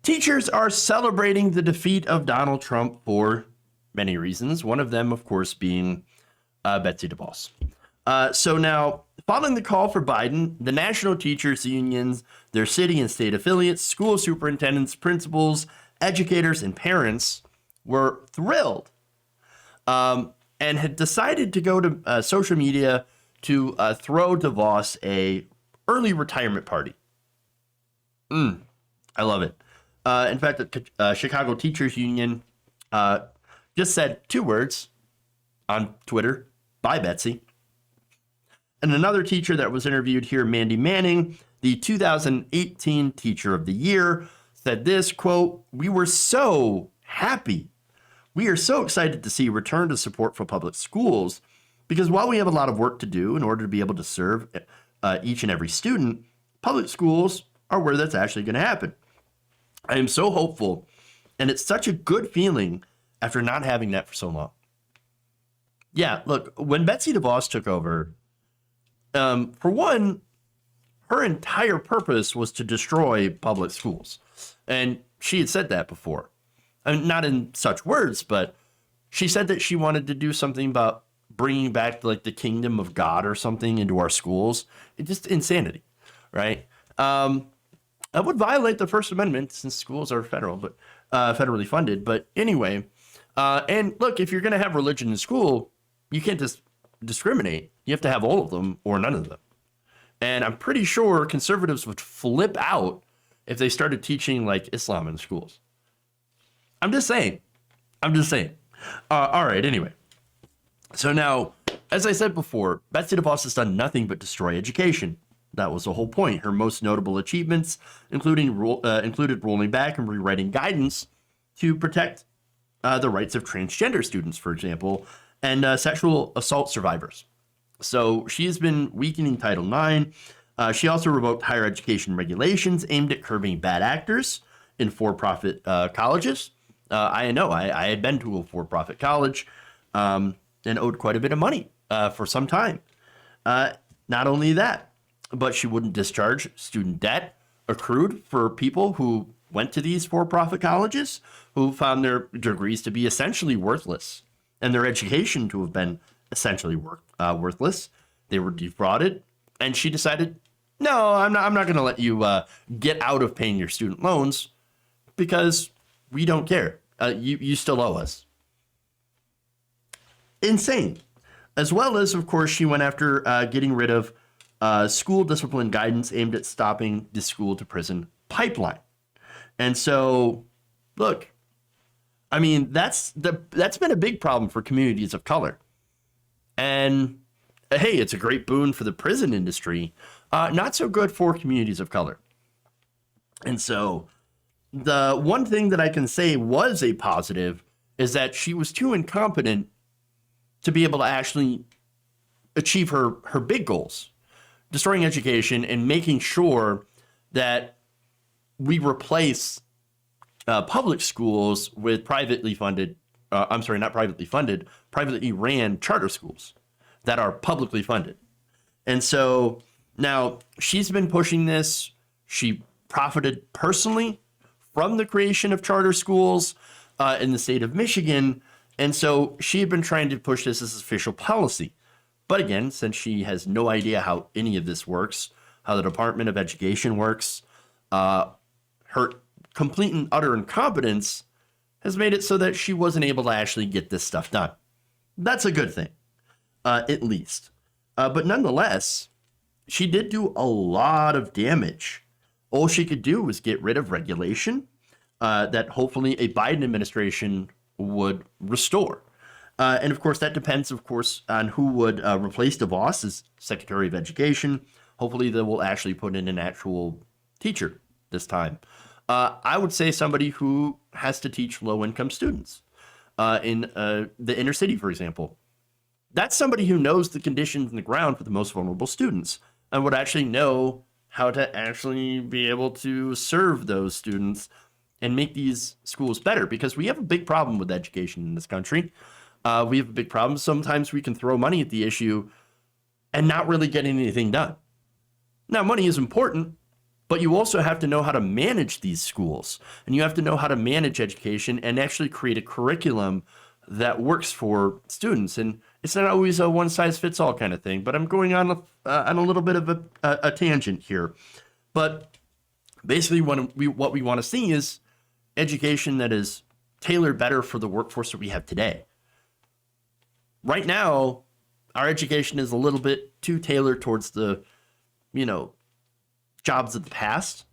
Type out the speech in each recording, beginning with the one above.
Teachers are celebrating the defeat of Donald Trump for many reasons. One of them, of course, being Betsy DeVos. So now, following the call for Biden, the national teachers unions, their city and state affiliates, school superintendents, principals, educators, and parents were thrilled and had decided to go to social media to throw DeVos a early retirement party. I love it. In fact, the Chicago Teachers Union just said 2 words on Twitter, "Bye, Betsy." And another teacher that was interviewed here, Mandy Manning, the 2018 Teacher of the Year, said this, quote, "We were so happy. We are so excited to see a return to support for public schools because while we have a lot of work to do in order to be able to serve each and every student, public schools are where that's actually going to happen. I am so hopeful, and it's such a good feeling after not having that for so long." Yeah, look, when Betsy DeVos took over, for one, her entire purpose was to destroy public schools. And she had said that before. I mean, not in such words, but she said that she wanted to do something about bringing back like the kingdom of God or something into our schools. It's just insanity, right? That would violate the First Amendment since schools are federally funded. But anyway, and look, if you're going to have religion in school, you can't just discriminate. You have to have all of them or none of them. And I'm pretty sure conservatives would flip out if they started teaching like Islam in schools. I'm just saying. All right, anyway. So now, as I said before, Betsy DeVos has done nothing but destroy education. That was the whole point. Her most notable achievements included rolling back and rewriting guidance to protect the rights of transgender students, for example, and sexual assault survivors. So she has been weakening Title IX. She also revoked higher education regulations aimed at curbing bad actors in for-profit colleges. I know I had been to a for-profit college and owed quite a bit of money for some time. Not only that, but she wouldn't discharge student debt accrued for people who went to these for-profit colleges, who found their degrees to be essentially worthless and their education to have been essentially worthless. They were defrauded, and she decided, no, I'm not going to let you get out of paying your student loans because we don't care. You still owe us. Insane. As well as, of course, she went after getting rid of school discipline guidance aimed at stopping the school to prison pipeline. And so, look, I mean, that's been a big problem for communities of color. And hey, it's a great boon for the prison industry, not so good for communities of color. And so the one thing that I can say was a positive is that she was too incompetent to be able to actually achieve her big goals, destroying education and making sure that we replace public schools with privately ran charter schools that are publicly funded. And so now she's been pushing this. She profited personally from the creation of charter schools in the state of Michigan. And so she had been trying to push this as official policy. But again, since she has no idea how any of this works, how the Department of Education works, her complete and utter incompetence has made it so that she wasn't able to actually get this stuff done. That's a good thing, at least. But nonetheless, she did do a lot of damage. All she could do was get rid of regulation that hopefully a Biden administration would restore. And of course, that depends, of course, on who would replace DeVos as Secretary of Education. Hopefully, they will actually put in an actual teacher this time. I would say somebody who has to teach low-income students in the inner city, for example. That's somebody who knows the conditions on the ground for the most vulnerable students and would actually know how to actually be able to serve those students and make these schools better, because we have a big problem with education in this country. We have a big problem. Sometimes we can throw money at the issue and not really get anything done. Now, money is important, But you also have to know how to manage these schools, and you have to know how to manage education and actually create a curriculum that works for students. And it's not always a one size fits all kind of thing, but I'm going on a little bit of a tangent here. But basically what we want to see is education that is tailored better for the workforce that we have today. Right now, our education is a little bit too tailored towards the, jobs of the past.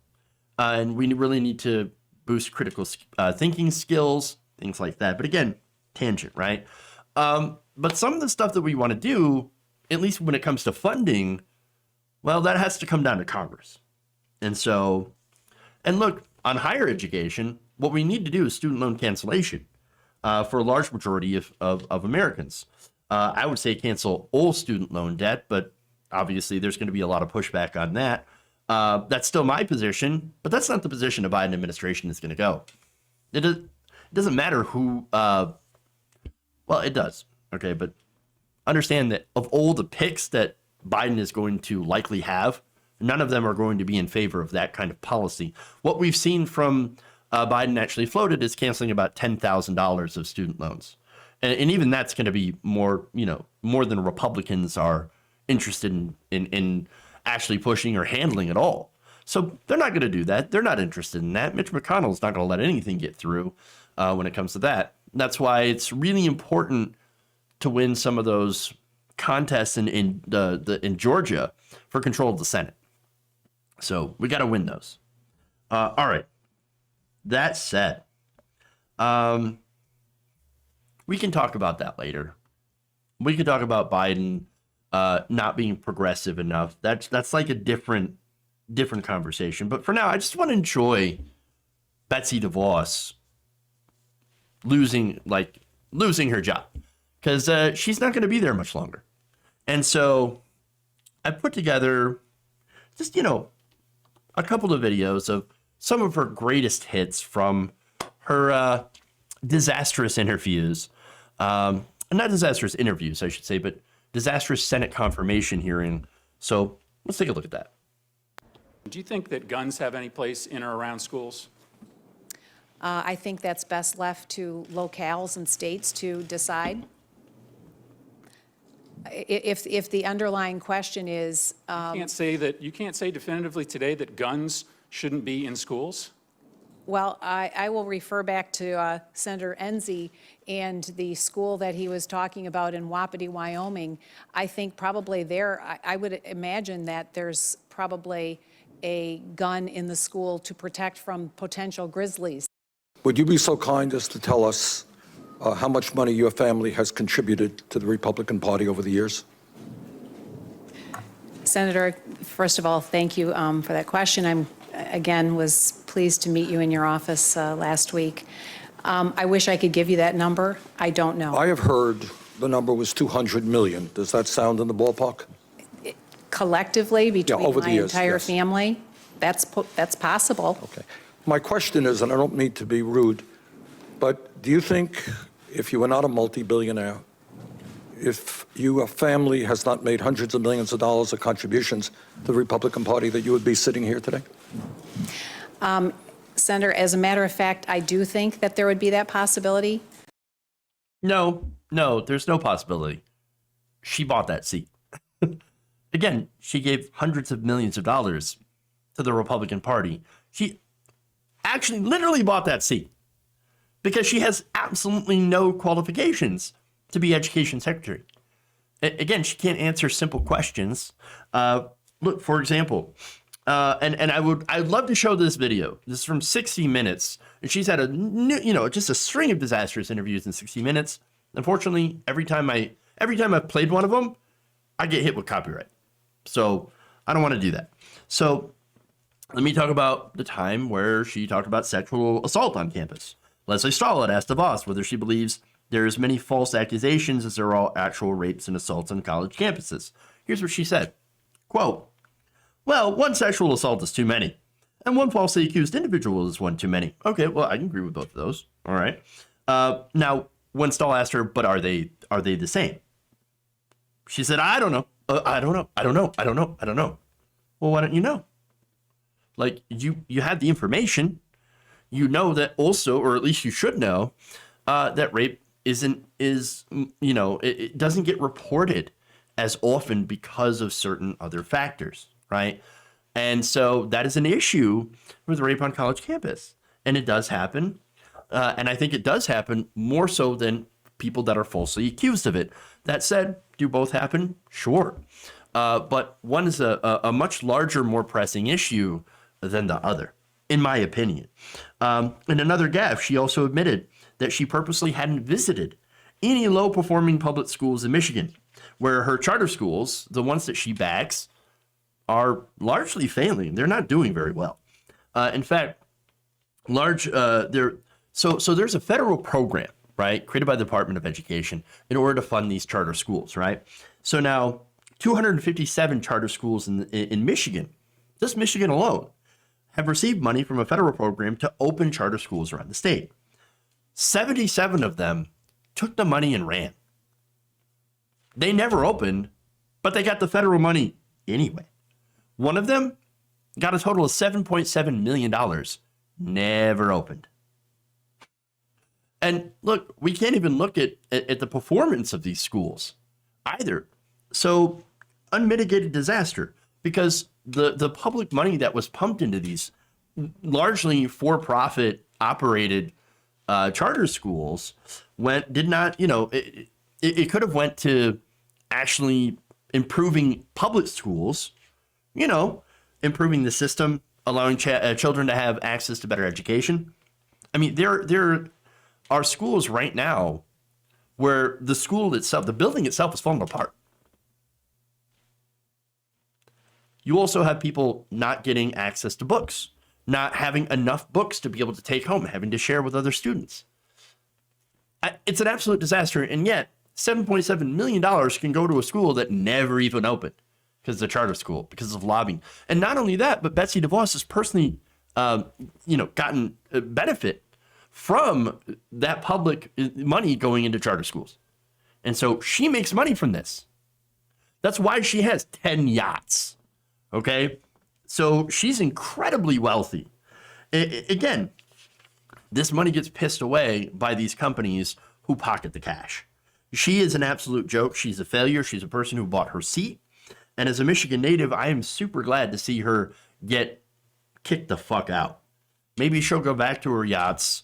And we really need to boost critical thinking skills, things like that. But again, tangent, right? But some of the stuff that we want to do, at least when it comes to funding, well, that has to come down to Congress. And so, and look, on higher education, what we need to do is student loan cancellation for a large majority of Americans. I would say cancel all student loan debt, but obviously there's going to be a lot of pushback on that. That's still my position, but that's not the position the Biden administration is going to go. It doesn't matter who, well, it does. Okay, but understand that of all the picks that Biden is going to likely have, none of them are going to be in favor of that kind of policy. What we've seen from Biden actually floated is canceling about $10,000 of student loans. And even that's going to be more than Republicans are interested in actually pushing or handling at all. So they're not going to do that. They're not interested in that. Mitch McConnell's not going to let anything get through when it comes to that. That's why it's really important to win some of those contests in Georgia for control of the Senate. So we got to win those. All right. That said, we can talk about that later. We could talk about Biden not being progressive enough. That's like a different conversation. But for now, I just want to enjoy Betsy DeVos losing her job, because she's not going to be there much longer. And so I put together just, a couple of videos of some of her greatest hits from her disastrous interviews. Not disastrous interviews, I should say, but disastrous Senate confirmation hearing. So let's take a look at that. Do you think that guns have any place in or around schools? I think that's best left to locales and states to decide. If the underlying question is, You can't say definitively today that guns shouldn't be in schools? well, I will refer back to Senator Enzi and the school that he was talking about in Wapiti, Wyoming. I think probably there, I would imagine that there's probably a gun in the school to protect from potential grizzlies. Would you be so kind as to tell us how much money your family has contributed to the Republican Party over the years? Senator, first of all, thank you for that question. Again, was pleased to meet you in your office last week. I wish I could give you that number. I don't know. I have heard the number was $200 million. Does that sound in the ballpark? Collectively, between over the my years, entire yes. family, that's possible. Okay. My question is, and I don't mean to be rude, but do you think if you were not a multi-billionaire, if your family has not made hundreds of millions of dollars of contributions to the Republican Party, that you would be sitting here today? Senator, as a matter of fact, I do think that there would be that possibility. No, there's no possibility. She bought that seat. Again, she gave hundreds of millions of dollars to the Republican Party. She actually literally bought that seat because she has absolutely no qualifications to be education secretary. Again, she can't answer simple questions. Look, for example, and I'd love to show this video. This is from 60 Minutes, and she's had just a string of disastrous interviews in 60 Minutes. Unfortunately, every time I've played one of them, I get hit with copyright. So I don't want to do that. So let me talk about the time where she talked about sexual assault on campus. Leslie Stahl had asked DeVos whether she believes there are as many false accusations as there are actual rapes and assaults on college campuses. Here's what she said, quote, "Well, one sexual assault is too many, and one falsely accused individual is one too many." Okay, well, I can agree with both of those. All right. Now, when Stahl asked her, but are they the same? She said, I don't know. I don't know. Well, why don't you know? Like you have the information, you know that also, or at least you should know, that rape it doesn't get reported as often because of certain other factors, right? And so that is an issue with rape on college campus. And it does happen. And I think it does happen more so than people that are falsely accused of it. That said, do both happen? Sure. But one is a much larger, more pressing issue than the other, in my opinion. In another gaffe, she also admitted that she purposely hadn't visited any low-performing public schools in Michigan, where her charter schools, the ones that she backs, are largely failing. They're not doing very well. In fact, there's a federal program, right, created by the Department of Education in order to fund these charter schools, right? So now 257 charter schools in Michigan, just Michigan alone, have received money from a federal program to open charter schools around the state. 77 of them took the money and ran. They never opened, but they got the federal money anyway. One of them got a total of $7.7 million, never opened. And look, we can't even look at the performance of these schools either. So unmitigated disaster, because the public money that was pumped into these largely for-profit operated charter schools it could have went to actually improving public schools, improving the system, allowing children to have access to better education. I mean, there are schools right now where the school itself, the building itself, is falling apart. You also have people not getting access to books, not having enough books to be able to take home, having to share with other students. It's an absolute disaster, and yet $7.7 million can go to a school that never even opened because it's a charter school, because of lobbying. And not only that, but Betsy DeVos has personally, gotten a benefit from that public money going into charter schools. And so she makes money from this. That's why she has 10 yachts, okay? So she's incredibly wealthy. Again, this money gets pissed away by these companies who pocket the cash. She is an absolute joke. She's a failure. She's a person who bought her seat. And as a Michigan native, I am super glad to see her get kicked the fuck out. Maybe she'll go back to her yachts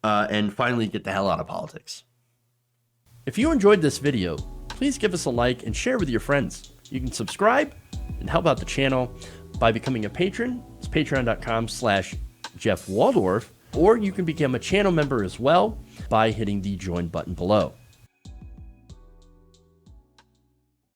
and finally get the hell out of politics. If you enjoyed this video, please give us a like and share with your friends. You can subscribe and help out the channel by becoming a patron. It's patreon.com/Jeff Waldorf, or you can become a channel member as well by hitting the join button below.